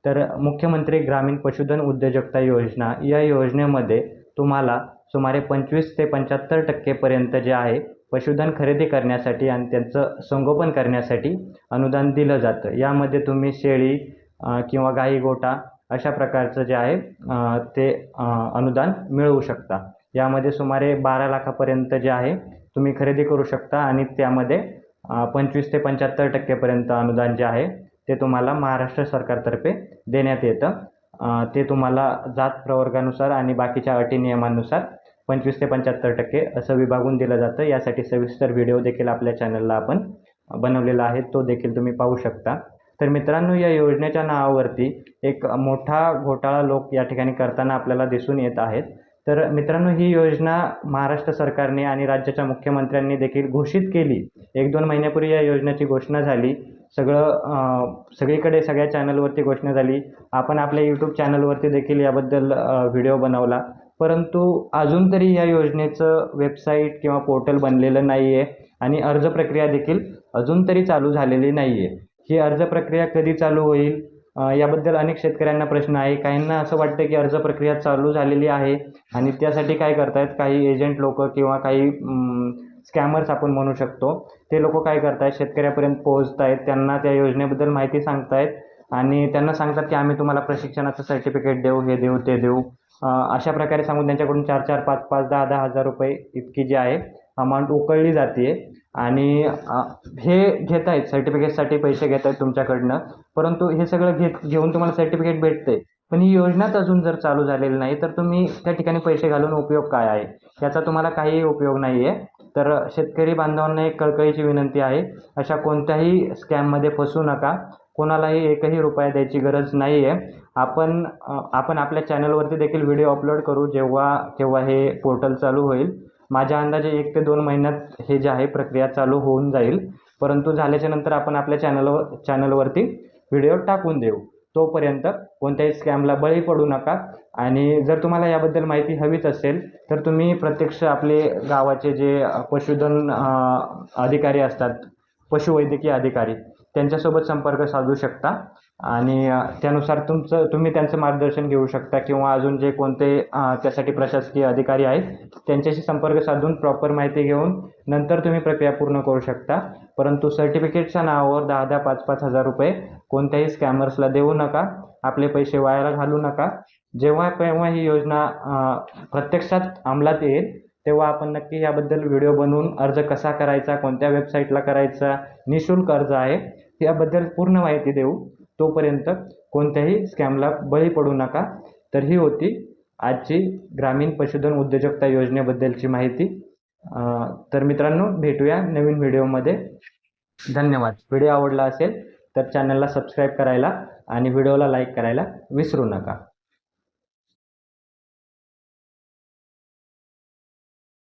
तर मुख्यमंत्री ग्रामीण पशुधन उद्योजकता योजना या योजनेमध्ये तुम्हाला सुमारे 25 ते 75% पर्यंत जे आहे पशुधन खरेदी करण्यासाठी आणि त्यांचं संगोपन करण्यासाठी अनुदान दिलं जातं। यामध्ये तुम्ही शेळी किंवा गाई गोटा अशा प्रकारचं जे आहे ते अनुदान मिळवू शकता। यामध्ये सुमारे 12 लाखापर्यंत जे आहे तुम्ही खरेदी करू शकता आणि त्यामध्ये 25 ते 75% पर्यंत अनुदान जे आहे ते तुम्हाला महाराष्ट्र सरकारतर्फे देण्यात येतं। ते तुम्हाला जात प्रवर्गानुसार आणि बाकीच्या अटी नियमांनुसार 25 ते 75% असं विभागून दिलं जातं। यासाठी सविस्तर व्हिडिओ देखील आपल्या चॅनलला आपण बनवलेला आहे, तो देखील तुम्ही पाहू शकता। तर मित्रांनो, या योजनेच्या नावावरती एक मोठा घोटाळा लोक या ठिकाणी करताना आपल्याला दिसून येत आहेत। तर मित्रांनो, ही योजना महाराष्ट्र सरकारने आणि राज्याच्या मुख्यमंत्र्यांनी देखील घोषित केली। 1-2 महिन्यापूर्वी या योजनेची घोषणा झाली। सगळीकडे सगळ्या चॅनलवरती घोषणा झाली। आपण आपल्या यूट्यूब चॅनलवरती देखील याबद्दल व्हिडिओ बनवला, परंतु अजून तरी या योजनेचं वेबसाईट किंवा पोर्टल बनलेलं नाही आहे आणि अर्ज प्रक्रिया देखील अजून तरी चालू झालेली नाही आहे। ही अर्ज प्रक्रिया कधी चालू होईल याबद्दल अनेक शेतकऱ्यांना प्रश्न आहे। काहींना असं वाटतं की अर्ज प्रक्रिया चालू झालेली आहे आणि त्यासाठी काय करतायत काही एजंट लोक किंवा काही स्कॅमर्स आपण म्हणू शकतो, ते लोक काय करतायत शेतकऱ्यापर्यंत पोहोचतायत, त्यांना त्या योजनेबद्दल माहिती सांगतायत आणि त्यांना सांगतात की आम्ही तुम्हाला प्रशिक्षणाचं सर्टिफिकेट देऊ, हे देऊ, ते देऊ, अशा प्रकारे सांगून त्यांच्याकडून 4-4, 5-5, 10-10 हजार रुपये इतकी जी आहे अमाऊंट उकळली जाते आणि हे घेत आहेत सर्टिफिकेटसाठी पैसे घेत आहेत तुमच्याकडनं। परंतु हे सगळं घेऊन तुम्हाला सर्टिफिकेट भेटते, पण ही योजनाच अजून जर चालू झालेली नाही तर तुम्ही त्या ठिकाणी पैसे घालून उपयोग काय आहे? याचा तुम्हाला काहीही उपयोग नाही आहे। तर शेतकरी बांधवांना एक कळकळीची विनंती आहे, अशा कोणत्याही स्कॅममध्ये फसू नका। कोणालाही एकही रुपया द्यायची गरज नाही आहे। आपण आपल्या चॅनलवरती देखील व्हिडिओ अपलोड करू जेव्हा हे पोर्टल चालू होईल। माझ्या अंदाजे 1 ते 2 महिन्यात हे जे आहे प्रक्रिया चालू होऊन जाईल, परंतु झाल्याच्या नंतर आपण आपल्या चॅनलवरती व्हिडिओ टाकून देऊ। तोपर्यंत कोणत्याही स्कॅमला बळी पडू नका आणि जर तुम्हाला याबद्दल माहिती हवीच असेल तर तुम्ही प्रत्यक्ष आपले गावाचे जे पशुधन अधिकारी असतात, पशुवैद्यकीय अधिकारी, त्यांच्यासोबत संपर्क साधू शकता आणि त्यानुसार तुम्ही त्यांचं मार्गदर्शन घेऊ शकता किंवा अजून जे कोणते त्यासाठी प्रशासकीय अधिकारी आहेत त्यांच्याशी संपर्क साधून प्रॉपर माहिती घेऊन नंतर तुम्ही प्रक्रिया पूर्ण करू शकता। परंतु सर्टिफिकेटच्या नावावर 10-10, 5-5 हजार रुपये कोणत्याही स्कॅमर्सला देऊ नका, आपले पैसे वायाला घालू नका। जेव्हा केव्हा ही योजना प्रत्यक्षात अंमलात येईल तेव्हा आपण नक्की याबद्दल व्हिडिओ बनवून अर्ज कसा करायचा, कोणत्या वेबसाईटला करायचा, निःशुल्क अर्ज आहे, याबद्दल पूर्ण माहिती देऊ। तोपर्यंत कोणत्याही स्कॅमला बळी पडू नका। तर ही होती आजची ग्रामीण पशुधन उद्योजकता योजनेबद्दलची माहिती। तर मित्रांनो, भेटूया नवीन व्हिडिओमध्ये। धन्यवाद। व्हिडिओ आवडला असेल तर चॅनलला सबस्क्राईब करायला आणि व्हिडिओला लाईक करायला विसरू नका।